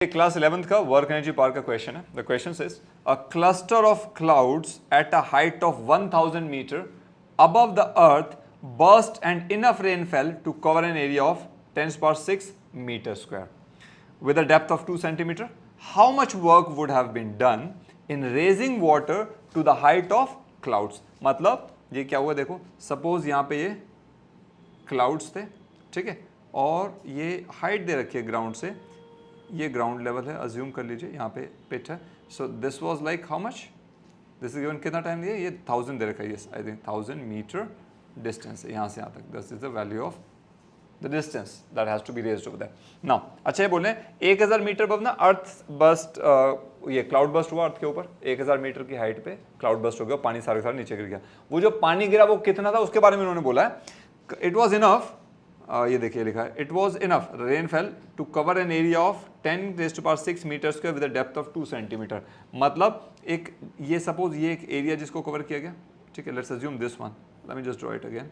Class 11th का work energy power का question है. The question says a cluster of clouds at a height of 1000 metre above the earth burst and enough rain fell to cover an area of 10 to the power 6 meter square with a depth of 2 centimeter. How much work would have been done in raising water to the height of clouds? मतलब ये क्या हुआ, देखो suppose यहाँ पे ये clouds थे, ठीक है, और ये हाइट दे रखी है ग्राउंड से, ये ग्राउंड लेवल है, अज्यूम कर लीजिए यहाँ पे पिट है. So this was like how much, this is given कितना टाइम दिया, ये 1000 दे रखा है, yes I think 1000 metre distance है यहाँ से यहाँ तक. This is the value of the distance that has to be raised over that. Now अच्छा ये बोले 1000 मीटर पर ना अर्थ बस्ट, ये क्लाउड बस्ट हुआ अर्थ के ऊपर, 1000 मीटर की हाइट पे क्लाउड बस्ट हो गया, पानी सारे सारे नीचे गिर गया. वो जो पानी गिरा वो कितना था उसके बारे में उन्होंने बोला है. इट वॉज इनफ, ये देखिए लिखा है, it was enough rainfall to cover an area of 10 raised to the power 6 metre square with depth of 2 centimetre. मतलब एक ये सपोज ये एक एरिया जिसको कवर किया गया, ठीक है, let's assume this one, let me just draw it again.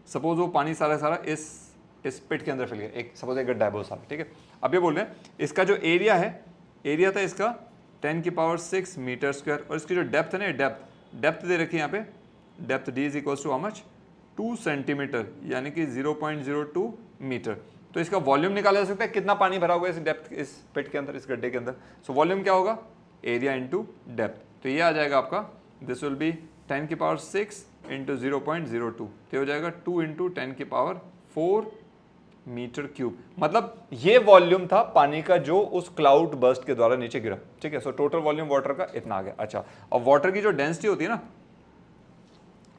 Suppose वो पानी सारा सारा इस पिट के अंदर फैल गया, एक सपोज एक गड्ढा है बहुत सारा, ठीक है. अब ये बोल रहे हैं इसका जो एरिया है, एरिया था इसका 10 की पावर 6 मीटर स्क्वायर, और इसकी जो डेप्थ है ना, डेप्थ दे रखी है यहाँ पे, depth D is equals to how much, 2 centimetre, यानी कि 0.02 मीटर. तो इसका वॉल्यूम निकाला जा सकता है, कितना पानी भरा हुआ है इस डेप्थ, इस पिट के अंदर, इस गड्ढे के अंदर. सो वॉल्यूम क्या होगा, एरिया इंटू डेप्थ. तो ये आ जाएगा आपका, दिस विल बी 10 की पावर 6 इंटू 0.02, तो हो जाएगा 2 इंटू 10 की पावर 4 मीटर क्यूब. मतलब ये वॉल्यूम था पानी का जो उस क्लाउड बर्स्ट के द्वारा नीचे गिरा, ठीक है. सो टोटल वॉल्यूम वाटर का इतना आ गया. अच्छा, अब वाटर की जो डेंसिटी होती है ना,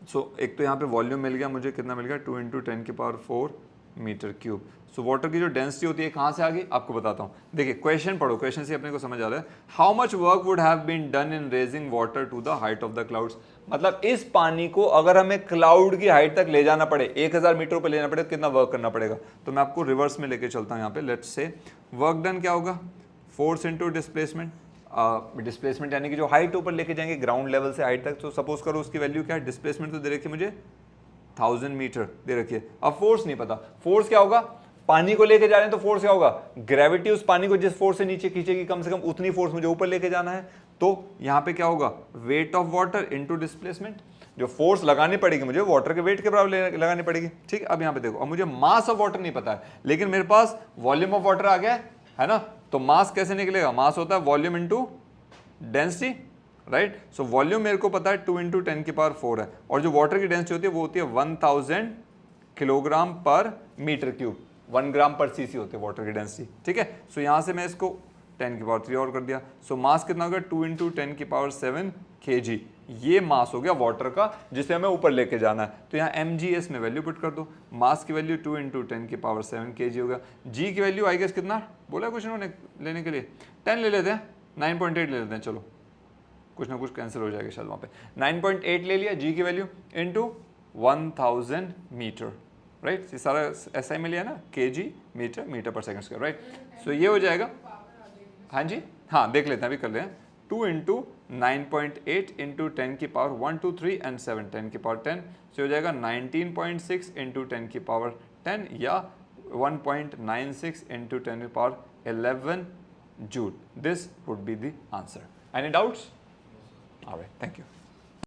सो एक तो यहाँ पे वॉल्यूम मिल गया मुझे, कितना मिल गया, 2 इंटू 10 की power 4 metre cube. So water की जो डेंसिटी होती है कहाँ से आ गई आपको बताता हूँ. देखिए क्वेश्चन पढ़ो, क्वेश्चन से अपने को समझ आ रहा है. How much work would have been done in raising water to the height of the clouds. मतलब इस पानी को अगर हमें क्लाउड की हाइट तक ले जाना पड़े, 1000 मीटर पर लेना पड़े, तो कितना वर्क करना पड़ेगा. तो मैं आपको रिवर्स में लेके चलता हूँ यहाँ पे. लेट्स से वर्क डन क्या होगा, फोर्स इंटू डिस्प्लेसमेंट. डिस्प्लेसमेंट यानी कि जो हाइट ऊपर लेके जाएंगे ग्राउंड लेवल से हाइट तक, तो सपोज करो उसकी वैल्यू क्या है, डिस्प्लेसमेंट तो दे रखी है मुझे 1000 मीटर दे रखी है. अब फोर्स नहीं पता, फोर्स क्या होगा, पानी को लेके जा रहे हैं तो फोर्स क्या होगा, ग्रेविटी उस पानी को जिस फोर्स से नीचे खींचेगी कम से कम उतनी फोर्स मुझे ऊपर लेके जाना है. तो यहाँ पे क्या होगा, weight of water into displacement. जो फोर्स लगानी पड़ेगी मुझे वाटर के वेट के बराबर लगानी पड़ेगी, ठीक है. अब यहाँ पे देखो, अब मुझे मास ऑफ वाटर नहीं पता है, लेकिन मेरे पास वॉल्यूम ऑफ वाटर आ गया है ना. तो मास कैसे निकलेगा, मास होता है volume into density, right. So volume मेरे को पता है 2 इंटू 10 की पावर 4 है, और जो वाटर की डेंसिटी होती है वो होती है 1000 किलोग्राम पर मीटर क्यूब, 1 ग्राम पर सीसी होती है वाटर की डेंसिटी, ठीक है. सो यहाँ से मैं इसको 10 की पावर 3 और कर दिया. सो मास कितना हो गया, 2 इंटू 10 की पावर 7 kg. ये मास हो गया वाटर का जिसे हमें ऊपर लेके जाना है. तो यहाँ mgs में वैल्यू पुट कर दो. मास की वैल्यू 2 इंटू 10 की पावर 7 kg हो गया. जी की वैल्यू आई गेस कितना बोला कुछ उन्होंने लेने के लिए, 10 ले लेते हैं, 9.8 ले लेते हैं, चलो कुछ ना कुछ कैंसिल हो जाएगा शायद वहाँ पे. 9.8 ले लिया जी की वैल्यू इंटू 1000 मीटर, राइट. ये सारा एसआई में लिया ना, kg मीटर, मीटर पर सेकंड स्क्वायर, राइट. सो ये हो जाएगा, हाँ जी, हाँ देख लेते हैं, अभी कर ले हैं. 2 इंटू 9.8 इंटू 10 की पावर 1 2 3 एंड 7 10 की पावर 10. सो हो जाएगा 19.6 इंटू 10 की पावर 10 या 1.96 इंटू 10 की power 11 joule. This would be the answer. Any doubts? Alright, thank you.